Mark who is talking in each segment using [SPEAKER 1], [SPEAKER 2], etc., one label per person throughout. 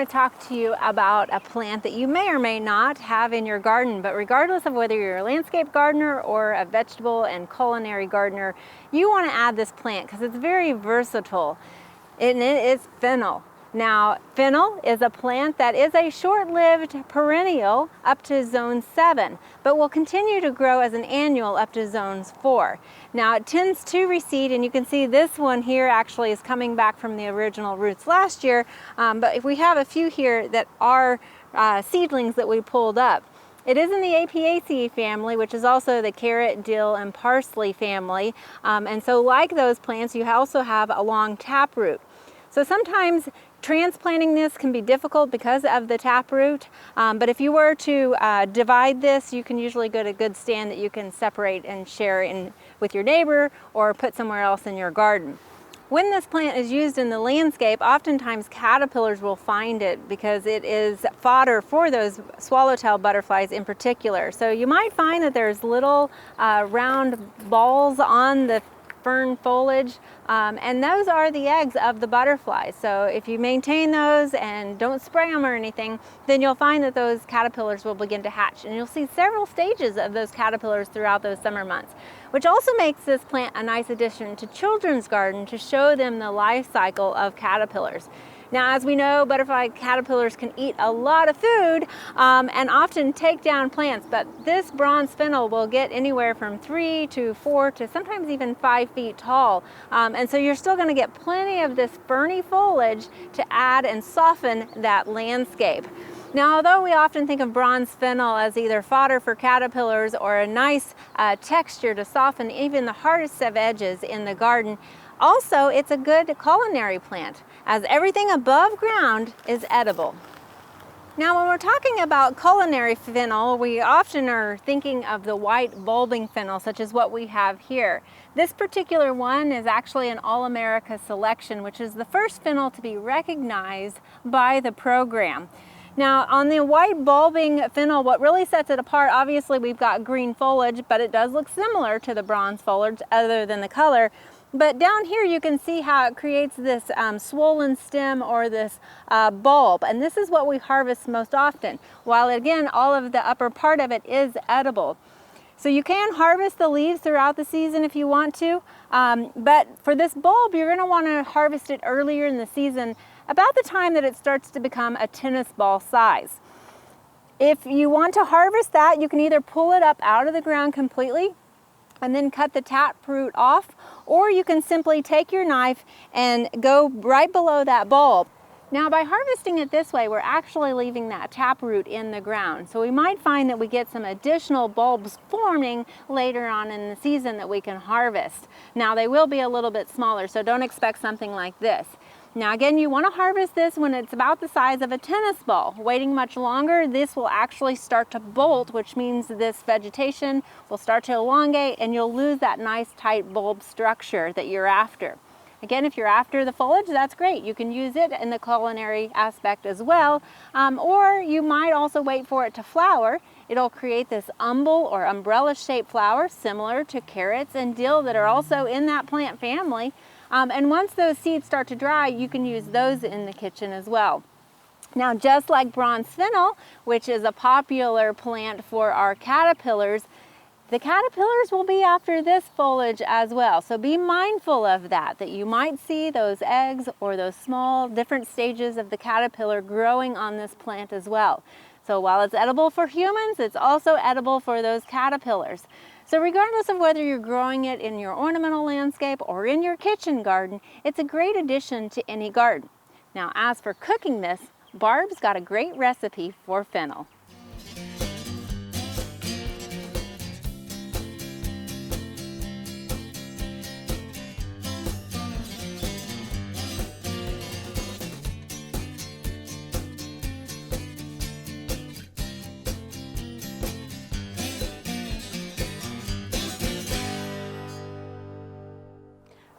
[SPEAKER 1] want to talk to you about a plant that you may or may not have in your garden, but regardless of whether you're a landscape gardener or a vegetable and culinary gardener, you want to add this plant because it's very versatile, and it is fennel. Now, fennel is a plant that is a short-lived perennial up to zone 7, but will continue to grow as an annual up to zones 4. Now, it tends to reseed, and you can see this one here actually is coming back from the original roots last year, but if we have a few here that are seedlings that we pulled up. It is in the Apiaceae family, which is also the carrot, dill, and parsley family, and so like those plants, you also have a long taproot. So sometimes transplanting this can be difficult because of the taproot, but if you were to divide this, you can usually get a good stand that you can separate and share with your neighbor or put somewhere else in your garden. When this plant is used in the landscape, oftentimes caterpillars will find it because it is fodder for those swallowtail butterflies in particular. So you might find that there's little round balls on the fern foliage, and those are the eggs of the butterflies. So if you maintain those and don't spray them or anything, then you'll find that those caterpillars will begin to hatch, and you'll see several stages of those caterpillars throughout those summer months, which also makes this plant a nice addition to children's garden to show them the life cycle of caterpillars. Now, as we know, butterfly caterpillars can eat a lot of food and often take down plants, but this bronze fennel will get anywhere from 3 to 4 to sometimes even 5 feet tall. And so you're still going to get plenty of this ferny foliage to add and soften that landscape. Now, although we often think of bronze fennel as either fodder for caterpillars or a nice texture to soften even the hardest of edges in the garden, also it's a good culinary plant, as everything above ground is edible. Now, when we're talking about culinary fennel, we often are thinking of the white bulbing fennel, such as what we have here. This particular one is actually an All-America selection, which is the first fennel to be recognized by the program. Now, on the white bulbing fennel, what really sets it apart, obviously we've got green foliage, but it does look similar to the bronze foliage other than the color. But down here you can see how it creates this swollen stem or this bulb, and this is what we harvest most often, while again all of the upper part of it is edible. So you can harvest the leaves throughout the season if you want to, but for this bulb you're going to want to harvest it earlier in the season, about the time that it starts to become a tennis ball size. If you want to harvest that, you can either pull it up out of the ground completely and then cut the taproot off, or you can simply take your knife and go right below that bulb. Now, by harvesting it this way, we're actually leaving that taproot in the ground. So we might find that we get some additional bulbs forming later on in the season that we can harvest. Now, they will be a little bit smaller, so don't expect something like this. Now again, you want to harvest this when it's about the size of a tennis ball. Waiting much longer, this will actually start to bolt, which means this vegetation will start to elongate and you'll lose that nice tight bulb structure that you're after. Again, if you're after the foliage, that's great. You can use it in the culinary aspect as well, or you might also wait for it to flower. It'll create this umbel or umbrella shaped flower similar to carrots and dill that are also in that plant family. And once those seeds start to dry, you can use those in the kitchen as well. Now, just like bronze fennel, which is a popular plant for our caterpillars, the caterpillars will be after this foliage as well. So be mindful of that you might see those eggs or those small different stages of the caterpillar growing on this plant as well. So while it's edible for humans, it's also edible for those caterpillars. So regardless of whether you're growing it in your ornamental landscape or in your kitchen garden, it's a great addition to any garden. Now, as for cooking this, Barb's got a great recipe for fennel.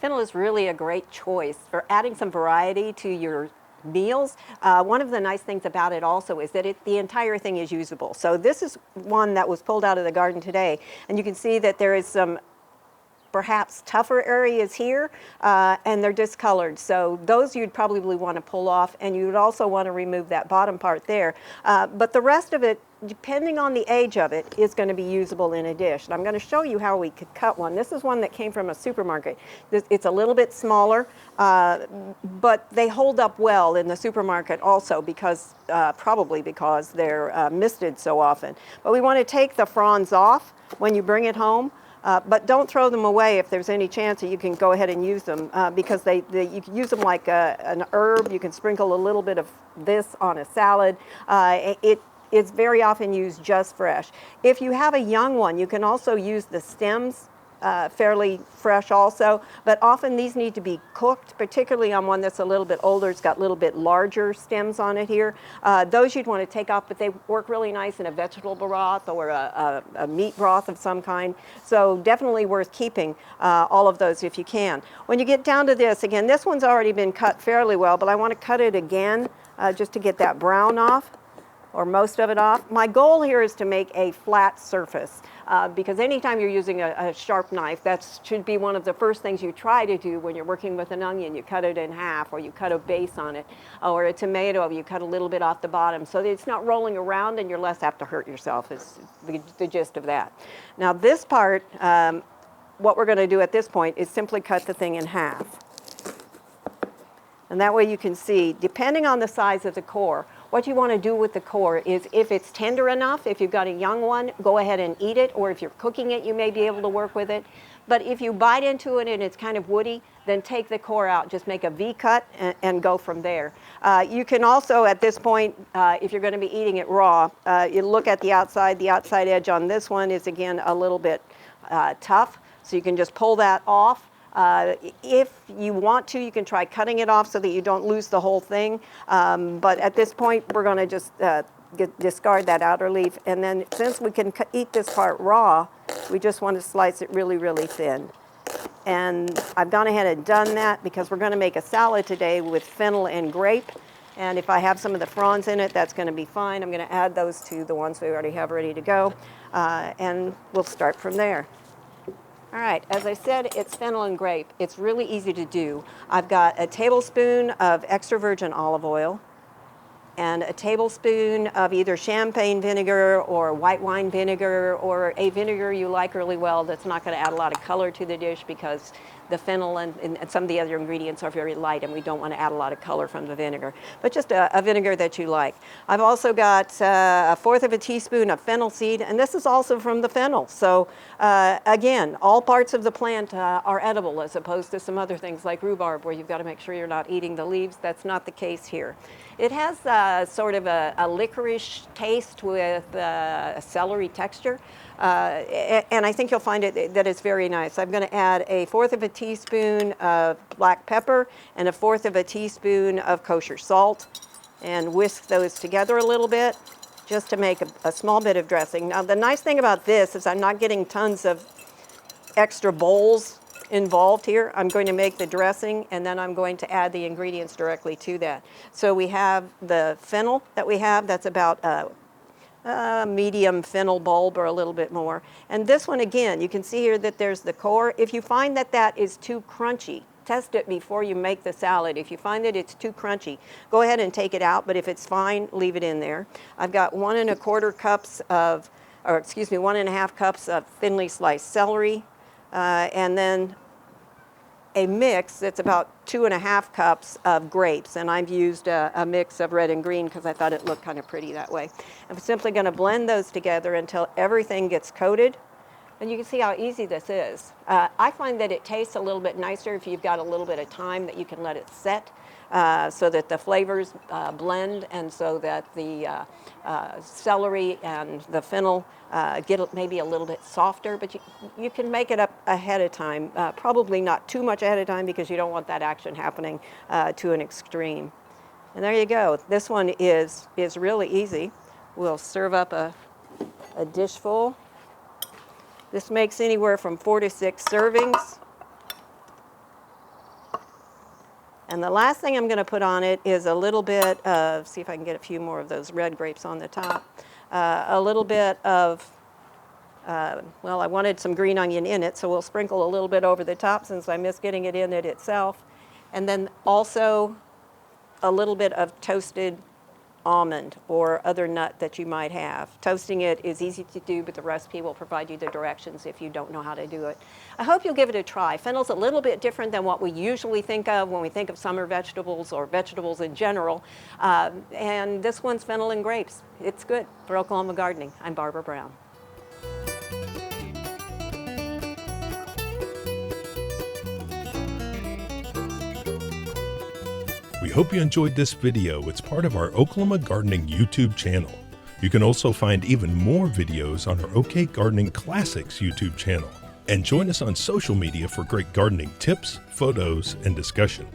[SPEAKER 2] Fennel is really a great choice for adding some variety to your meals. One of the nice things about it also is that the entire thing is usable. So this is one that was pulled out of the garden today, and you can see that there is some perhaps tougher areas here, and they're discolored. So those you'd probably want to pull off, and you would also want to remove that bottom part there. But the rest of it, depending on the age of it, is going to be usable in a dish. And I'm going to show you how we could cut one. This is one that came from a supermarket. It's a little bit smaller, but they hold up well in the supermarket also because, probably because they're misted so often. But we want to take the fronds off when you bring it home. But don't throw them away if there's any chance that you can go ahead and use them because you can use them like an herb. You can sprinkle a little bit of this on a salad. It's very often used just fresh. If you have a young one, you can also use the stems fairly fresh also, but often these need to be cooked, particularly on one that's a little bit older. It's got a little bit larger stems on it here. Those you'd want to take off, but they work really nice in a vegetable broth or a meat broth of some kind. So definitely worth keeping all of those if you can. When you get down to this, again, this one's already been cut fairly well, but I want to cut it again just to get that brown off, or most of it off. My goal here is to make a flat surface because anytime you're using a sharp knife, that should be one of the first things you try to do when you're working with an onion. You cut it in half, or you cut a base on it, or a tomato, you cut a little bit off the bottom so that it's not rolling around and you're less apt to hurt yourself is the gist of that. Now this part, what we're going to do at this point is simply cut the thing in half. And that way you can see, depending on the size of the core, what you want to do with the core is if it's tender enough, if you've got a young one, go ahead and eat it, or if you're cooking it, you may be able to work with it. But if you bite into it and it's kind of woody, then take the core out, just make a V cut and go from there. You can also, at this point, if you're going to be eating it raw, you look at the outside edge on this one is again a little bit tough, so you can just pull that off. If you want to, you can try cutting it off so that you don't lose the whole thing. But at this point, we're going to just discard that outer leaf. And then since we can eat this part raw, we just want to slice it really, really thin. And I've gone ahead and done that because we're going to make a salad today with fennel and grape. And if I have some of the fronds in it, that's going to be fine. I'm going to add those to the ones we already have ready to go. And we'll start from there. All right, as I said, it's fennel and grape. It's really easy to do. I've got a tablespoon of extra virgin olive oil and a tablespoon of either champagne vinegar or white wine vinegar or a vinegar you like really well that's not going to add a lot of color to the dish because the fennel and some of the other ingredients are very light and we don't want to add a lot of color from the vinegar, but just a vinegar that you like. I've also got 1/4 of a teaspoon of fennel seed, and this is also from the fennel. So again, all parts of the plant are edible as opposed to some other things like rhubarb where you've got to make sure you're not eating the leaves. That's not the case here. It has sort of a licorice taste with a celery texture. And I think you'll find that it's very nice. I'm going to add a 1/4 of a teaspoon of black pepper and a 1/4 of a teaspoon of kosher salt and whisk those together a little bit just to make a small bit of dressing. Now the nice thing about this is I'm not getting tons of extra bowls involved here. I'm going to make the dressing and then I'm going to add the ingredients directly to that. So we have the fennel that we have, that's about medium fennel bulb or a little bit more. And this one again, you can see here that there's the core. If you find that that is too crunchy, test it before you make the salad. If you find that it's too crunchy, go ahead and take it out, but if it's fine, leave it in there. I've got 1 1/4 cups of, or excuse me, 1 1/2 cups of thinly sliced celery, and then a mix that's about 2 1/2 cups of grapes, and I've used a mix of red and green because I thought it looked kind of pretty that way. I'm simply going to blend those together until everything gets coated, and you can see how easy this is. I find that it tastes a little bit nicer if you've got a little bit of time that you can let it set so that the flavors blend and so that the celery and the fennel get maybe a little bit softer, but you can make it up ahead of time, probably not too much ahead of time because you don't want that action happening to an extreme. And there you go. This one is really easy. We'll serve up a dish full. This makes anywhere from 4 to 6 servings. And the last thing I'm going to put on it is a little bit of, see if I can get a few more of those red grapes on the top, a little bit of Well, I wanted some green onion in it, so we'll sprinkle a little bit over the top since I miss getting it in it itself. And then also a little bit of toasted almond or other nut that you might have. Toasting it is easy to do, but the recipe will provide you the directions if you don't know how to do it. I hope you'll give it a try. Fennel's a little bit different than what we usually think of when we think of summer vegetables or vegetables in general. And this one's fennel and grapes. It's good for Oklahoma gardening. I'm Barbara Brown.
[SPEAKER 3] We hope you enjoyed this video. It's part of our Oklahoma Gardening YouTube channel. You can also find even more videos on our OK Gardening Classics YouTube channel. And join us on social media for great gardening tips, photos, and discussion.